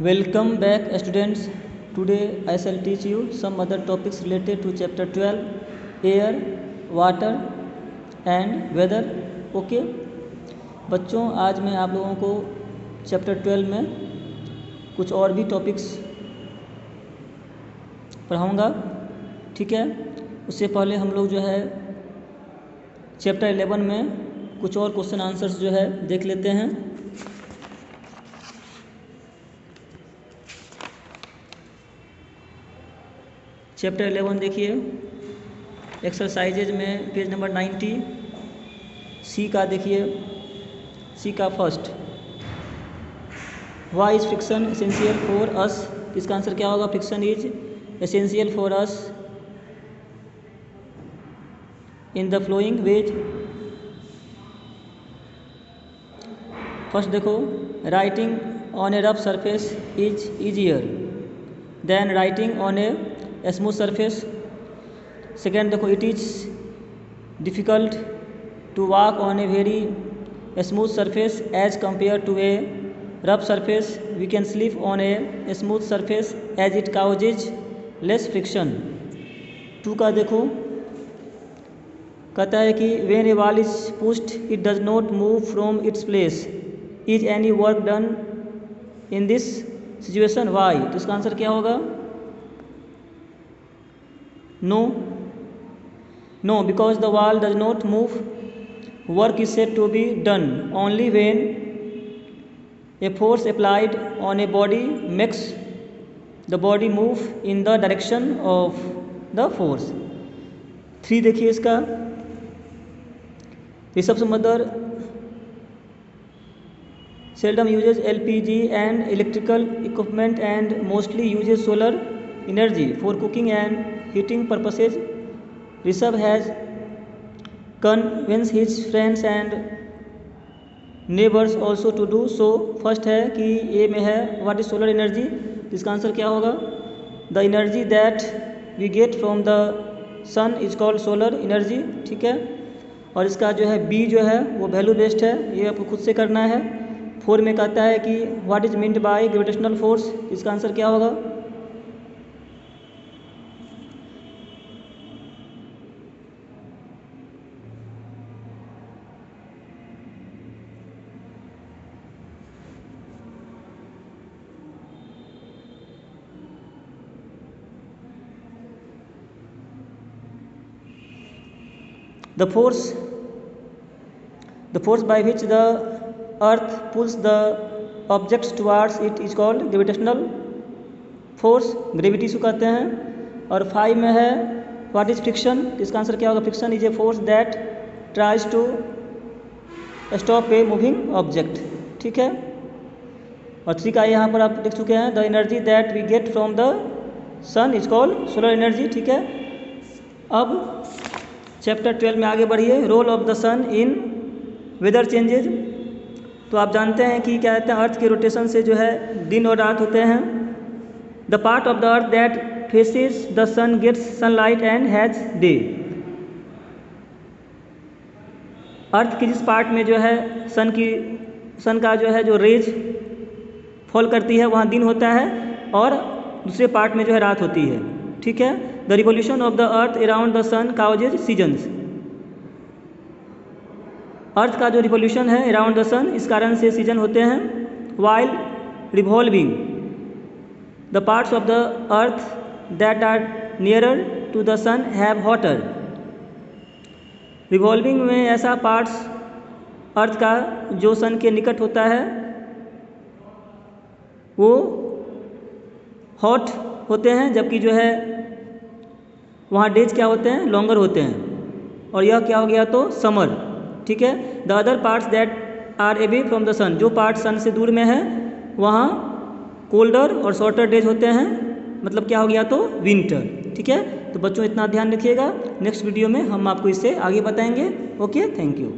Welcome back students. Today I shall teach you some other topics related to chapter 12 air, water and weather. Okay बच्चों, आज मैं आप लोगों को chapter 12 में कुछ और भी टॉपिक्स पढ़ाऊँगा, ठीक है। उससे पहले हम लोग जो है चैप्टर 11 में कुछ और क्वेश्चन आंसर्स जो है देख लेते हैं। चैप्टर 11 देखिए, एक्सरसाइजेज में पेज नंबर 90 सी का देखिए, सी का first, why is friction essential for us. इसका आंसर क्या होगा? Friction is essential for us in the flowing ways. First देखो, writing on a rough surface is easier than writing on a smooth surface. Second देखो, it is difficult to walk on a very smooth surface as compare to a rough surface. We can sleep on a smooth surface as it causes less friction. To का देखो, कहता है कि when a wall is pushed it does not move from its place. Is any work done in this situation? Why? तो इसका answer क्या होगा? No, because the wall does not move. Work is said to be done only when a force applied on a body makes the body move in the direction of the force. 3 देखिए इसका, Rishabh's mother seldom uses LPG and electrical equipment and mostly uses solar energy for cooking and heating purposes. Rishabh has convinced his friends and neighbors also to do so. First है कि A में है what is solar energy. इसका answer क्या होगा? The energy that we get from the sun is called solar energy, ठीक है। और इसका जो है बी जो है वो वैल्यू बेस्ड है, ये आपको खुद से करना है। 4 में कहता है कि what is meant by gravitational force. इसका आंसर क्या होगा? The force by which the earth pulls the objects towards it is called gravitational force, gravity से कहते हैं। और 5 में है what is friction। इसका आंसर क्या होगा? friction is a force that tries to stop a moving object, ठीक है। और 3 का यहाँ पर आप देख चुके हैं, the energy that we get from the sun is called solar energy, ठीक है। अब चैप्टर 12 में आगे बढ़िए, role of the sun in weather changes. तो आप जानते हैं कि क्या कहते हैं, अर्थ के रोटेशन से जो है दिन और रात होते हैं। The part of the earth that faces the sun gets sunlight and has day. Earth की जिस पार्ट में जो है सन का जो है जो रेज फॉल करती है वहाँ दिन होता है और दूसरे पार्ट में जो है रात होती है, ठीक है। The revolution of the earth around the sun causes seasons. Earth का जो रिवोल्यूशन है अराउंड द सन, इस कारण से सीजन होते हैं। While revolving the parts of the earth that are nearer to the sun have hotter. Revolving में ऐसा पार्ट्स अर्थ का जो सन के निकट होता है वो हॉट होते हैं, जबकि जो है वहाँ डेज क्या होते हैं? लॉन्गर होते हैं। और यह क्या हो गया? तो समर, ठीक है। The other parts that are away from the sun, जो पार्ट सन से दूर में है वहाँ कोल्डर और शॉर्टर डेज होते हैं, मतलब क्या हो गया? तो विंटर, ठीक है। तो बच्चों इतना ध्यान रखिएगा, नेक्स्ट वीडियो में हम आपको इससे आगे बताएंगे। Okay, thank you.